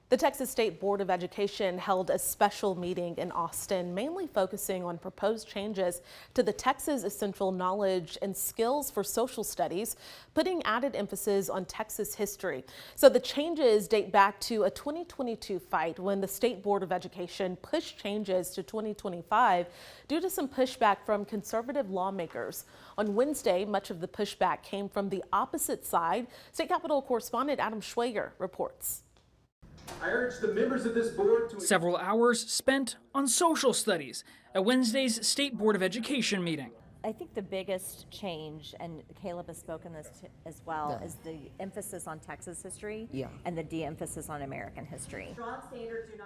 The Texas State Board of Education held a special meeting in Austin, mainly focusing on proposed changes to the Texas Essential Knowledge and Skills for Social Studies, putting added emphasis on Texas history. So the changes date back to a 2022 fight when the State Board of Education pushed changes to 2025 due to some pushback from conservative lawmakers. On Wednesday, much of the pushback came from the opposite side. State Capitol correspondent Adam Schwager reports. I urge the members of this board to... Several hours spent on social studies at Wednesday's State Board of Education meeting. I think the biggest change, and Caleb has spoken this as well, is the emphasis on Texas history and the de-emphasis on American history.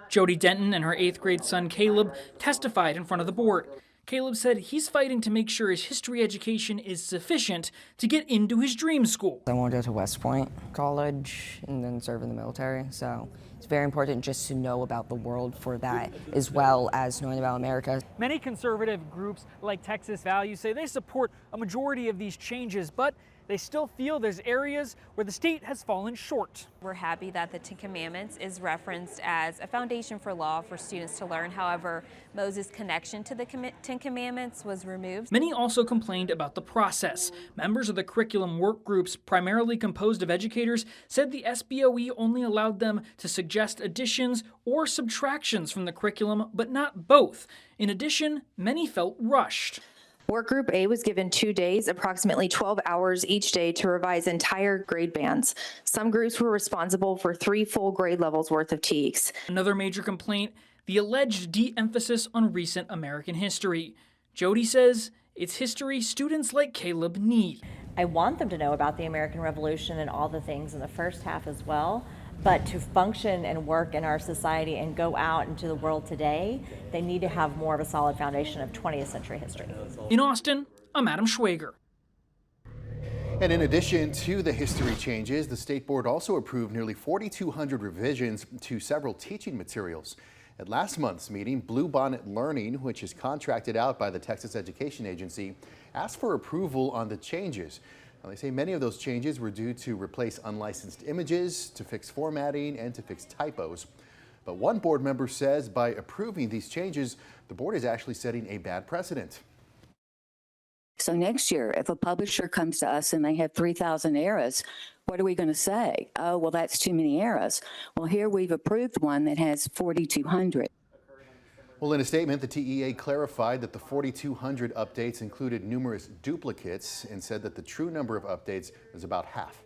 Jody Denton and her 8th grade son Caleb testified in front of the board. Caleb said he's fighting to make sure his history education is sufficient to get into his dream school. I want to go to West Point College and then serve in the military, so it's very important just to know about the world for that, as well as knowing about America. Many conservative groups like Texas Values say they support a majority of these changes, but they still feel there's areas where the state has fallen short. We're happy that the Ten Commandments is referenced as a foundation for law for students to learn. However, Moses' connection to the Ten Commandments was removed. Many also complained about the process. Members of the curriculum work groups, primarily composed of educators, said the SBOE only allowed them to suggest additions or subtractions from the curriculum, but not both. In addition, many felt rushed. Workgroup A was given 2 days, approximately 12 hours each day to revise entire grade bands. Some groups were responsible for 3 full grade levels worth of TEKS. Another major complaint, the alleged de-emphasis on recent American history. Jody says it's history students like Caleb need. I want them to know about the American Revolution and all the things in the first half as well. But to function and work in our society and go out into the world today, they need to have more of a solid foundation of 20th century history. In Austin, I'm Adam Schwager. And in addition to the history changes, the State Board also approved nearly 4,200 revisions to several teaching materials. At last month's meeting, Bluebonnet Learning, which is contracted out by the Texas Education Agency, asked for approval on the changes. Now, they say many of those changes were due to replace unlicensed images, to fix formatting, and to fix typos. But one board member says by approving these changes, the board is actually setting a bad precedent. So next year, if a publisher comes to us and they have 3,000 eras, what are we going to say? Oh, well, that's too many eras. Well, here we've approved one that has 4,200. Well, in a statement, the TEA clarified that the 4,200 updates included numerous duplicates and said that the true number of updates is about half.